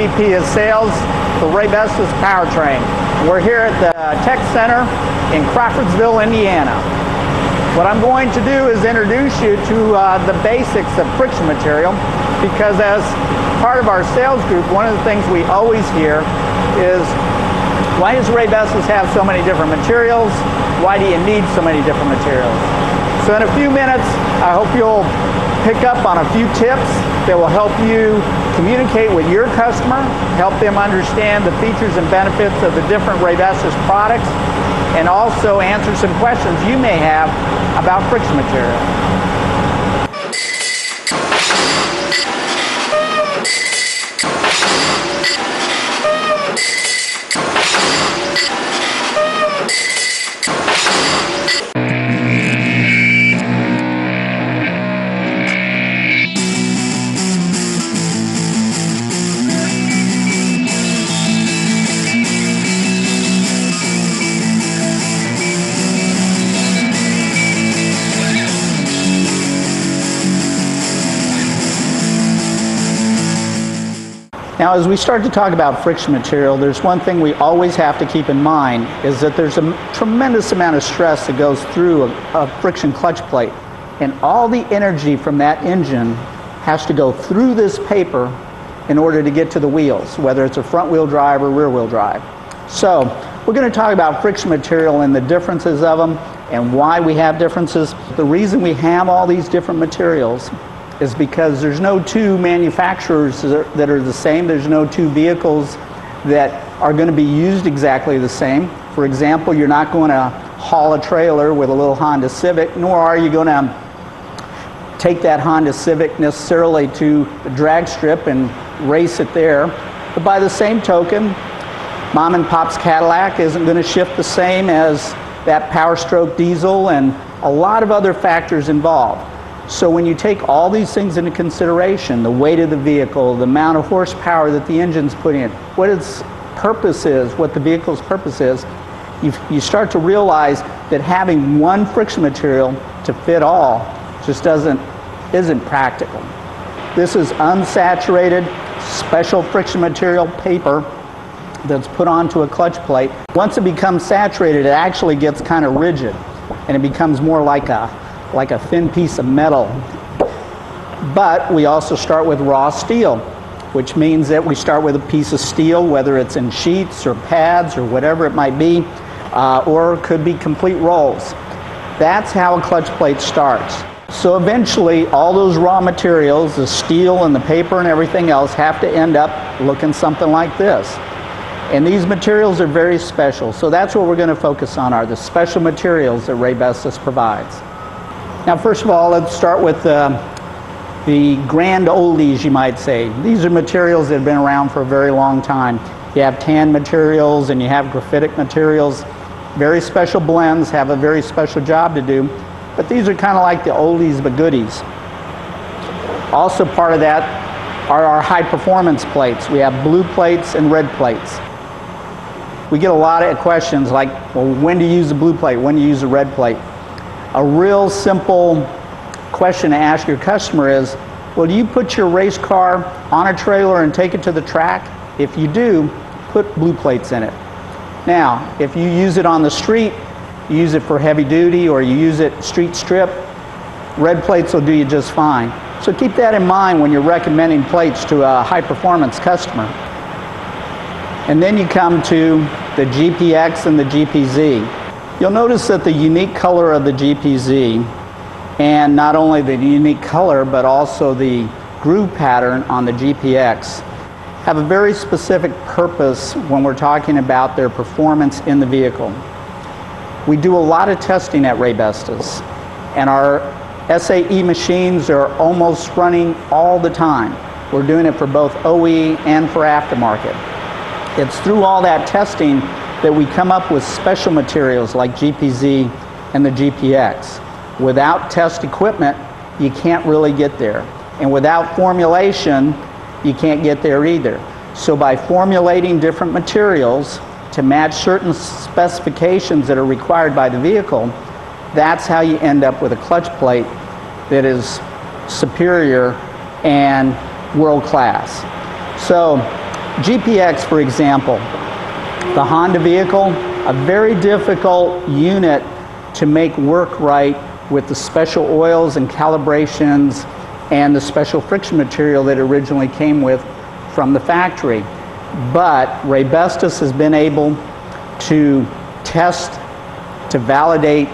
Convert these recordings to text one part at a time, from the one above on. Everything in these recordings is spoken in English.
VP of Sales for Raybestos Powertrain. We're here at the Tech Center in Crawfordsville, Indiana. What I'm going to do is introduce you to the basics of friction material, because as part of our sales group, one of the things we always hear is, why does Raybestos have so many different materials? Why do you need so many different materials? So in a few minutes, I hope you'll pick up on a few tips that will help you communicate with your customer, help them understand the features and benefits of the different Raybestos products, and also answer some questions you may have about friction material. Now, as we start to talk about friction material, there's one thing we always have to keep in mind, is that there's a tremendous amount of stress that goes through a friction clutch plate. And all the energy from that engine has to go through this paper in order to get to the wheels, whether it's a front wheel drive or rear wheel drive. So, we're going to talk about friction material and the differences of them and why we have differences. The reason we have all these different materials is because there's no two manufacturers that are the same. There's no two vehicles that are going to be used exactly the same. For example, you're not going to haul a trailer with a little Honda Civic, nor are you going to take that Honda Civic necessarily to the drag strip and race it there. But by the same token, Mom and Pop's Cadillac isn't going to shift the same as that Power Stroke diesel, and a lot of other factors involved. So when you take all these things into consideration, the weight of the vehicle, the amount of horsepower that the engine's putting in, what its purpose is, what the vehicle's purpose is, you start to realize that having one friction material to fit all just isn't practical. This is unsaturated, special friction material paper that's put onto a clutch plate. Once it becomes saturated, it actually gets kind of rigid, and it becomes more like a thin piece of metal. But we also start with raw steel, which means that we start with a piece of steel, whether it's in sheets or pads or whatever it might be, or it could be complete rolls. That's how a clutch plate starts. So eventually all those raw materials, the steel and the paper and everything else, have to end up looking something like this. And these materials are very special. So that's what we're going to focus on, are the special materials that Raybestos provides. Now, first of all, let's start with the grand oldies, you might say. These are materials that have been around for a very long time. You have tan materials and you have graphitic materials. Very special blends have a very special job to do, but these are kind of like the oldies but goodies. Also part of that are our high performance plates. We have blue plates and red plates. We get a lot of questions like, well, when do you use the blue plate? When do you use the red plate? A real simple question to ask your customer is, well, do you put your race car on a trailer and take it to the track? If you do, put blue plates in it. Now, if you use it on the street, you use it for heavy duty, or you use it street strip, red plates will do you just fine. So keep that in mind when you're recommending plates to a high performance customer. And then you come to the GPX and the GPZ. You'll notice that the unique color of the GPZ, and not only the unique color but also the groove pattern on the GPX, have a very specific purpose when we're talking about their performance in the vehicle. We do a lot of testing at Raybestos, and our SAE machines are almost running all the time. We're doing it for both OE and for aftermarket. It's through all that testing that we come up with special materials like GPZ and the GPX. Without test equipment, you can't really get there. And without formulation, you can't get there either. So by formulating different materials to match certain specifications that are required by the vehicle, that's how you end up with a clutch plate that is superior and world class. So GPX, for example, the Honda vehicle, a very difficult unit to make work right with the special oils and calibrations and the special friction material that it originally came with from the factory. But Raybestos has been able to test, to validate,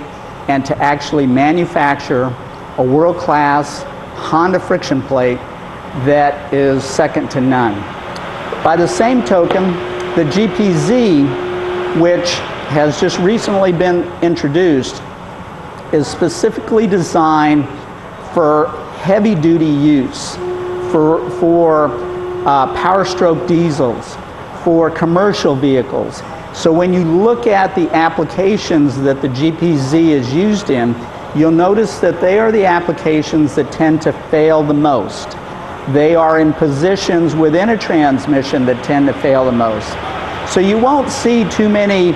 and to actually manufacture a world-class Honda friction plate that is second to none. By the same token, the GPZ, which has just recently been introduced, is specifically designed for heavy-duty use, for power stroke diesels, for commercial vehicles. So when you look at the applications that the GPZ is used in, you'll notice that they are the applications that tend to fail the most. They are in positions within a transmission that tend to fail the most. So you won't see too many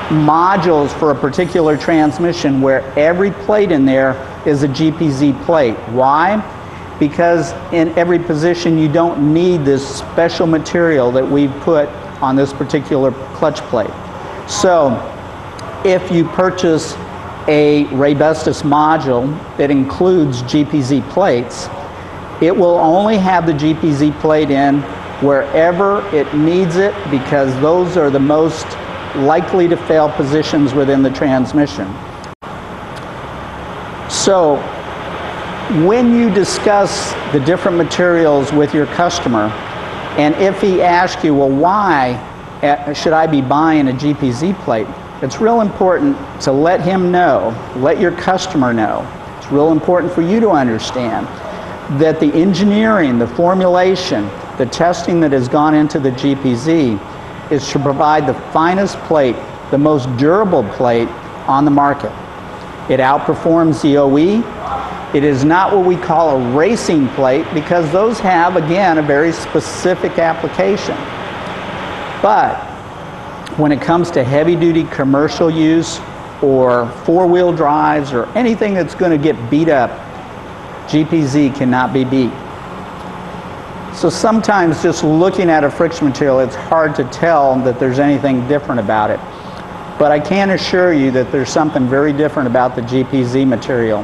modules for a particular transmission where every plate in there is a GPZ plate. Why? Because in every position you don't need this special material that we've put on this particular clutch plate. So if you purchase a Raybestos module that includes GPZ plates, it will only have the GPZ plate in wherever it needs it, because those are the most likely to fail positions within the transmission. So when you discuss the different materials with your customer, and if he asks you, well, why should I be buying a GPZ plate? It's real important to let him know, let your customer know. It's real important for you to understand that the engineering, the formulation, the testing that has gone into the GPZ is to provide the finest plate, the most durable plate on the market. It outperforms the OE. It is not what we call a racing plate, because those have, again, a very specific application. But when it comes to heavy-duty commercial use or four-wheel drives or anything that's going to get beat up, GPZ cannot be beat. So sometimes just looking at a friction material, it's hard to tell that there's anything different about it. But I can assure you that there's something very different about the GPZ material.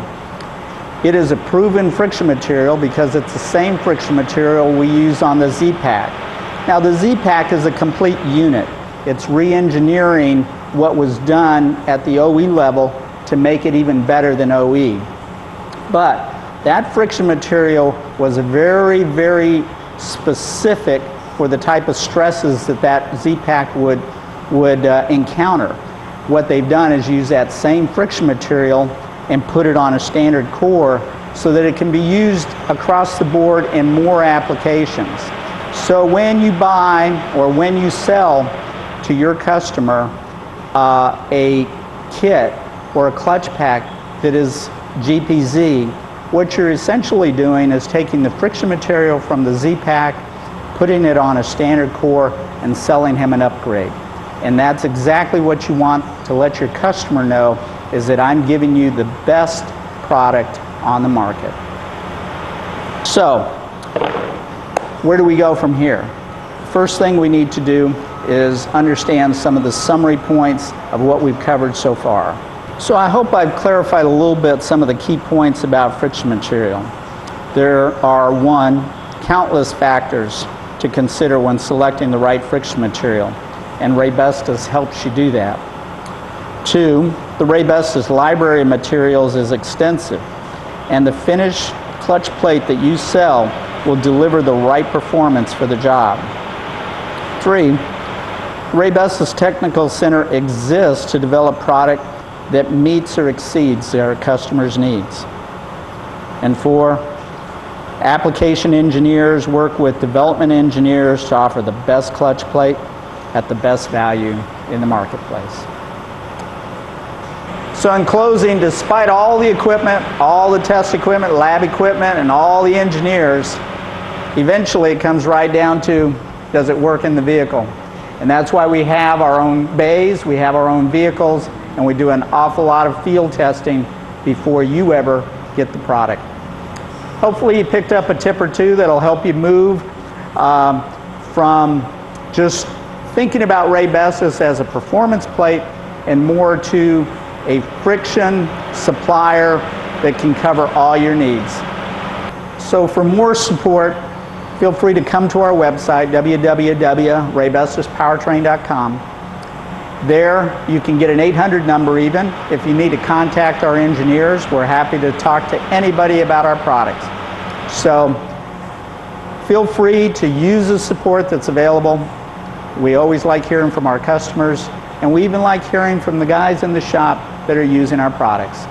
It is a proven friction material because it's the same friction material we use on the Z-Pack. Now the Z-Pack is a complete unit. It's re-engineering what was done at the OE level to make it even better than OE. But that friction material was very, very specific for the type of stresses that that Z-Pack would encounter. What they've done is use that same friction material and put it on a standard core so that it can be used across the board in more applications. So when you buy or when you sell to your customer a kit or a clutch pack that is GPZ, what you're essentially doing is taking the friction material from the Z-Pack, putting it on a standard core, and selling him an upgrade. And that's exactly what you want to let your customer know, is that I'm giving you the best product on the market. So, where do we go from here? First thing we need to do is understand some of the summary points of what we've covered so far. So I hope I've clarified a little bit some of the key points about friction material. There are, one, countless factors to consider when selecting the right friction material, and Raybestos helps you do that. Two, the Raybestos library of materials is extensive, and the finished clutch plate that you sell will deliver the right performance for the job. Three, Raybestos Technical Center exists to develop product that meets or exceeds their customers' needs. And four, application engineers work with development engineers to offer the best clutch plate at the best value in the marketplace. So in closing, despite all the equipment, all the test equipment, lab equipment, and all the engineers, eventually it comes right down to, does it work in the vehicle? And that's why we have our own bays, we have our own vehicles, and we do an awful lot of field testing before you ever get the product. Hopefully you picked up a tip or two that'll help you move from just thinking about Raybestos as a performance plate and more to a friction supplier that can cover all your needs. So for more support, feel free to come to our website, www.raybestospowertrain.com. There you can get an 800 number even. If you need to contact our engineers, we're happy to talk to anybody about our products. So feel free to use the support that's available. We always like hearing from our customers, and we even like hearing from the guys in the shop that are using our products.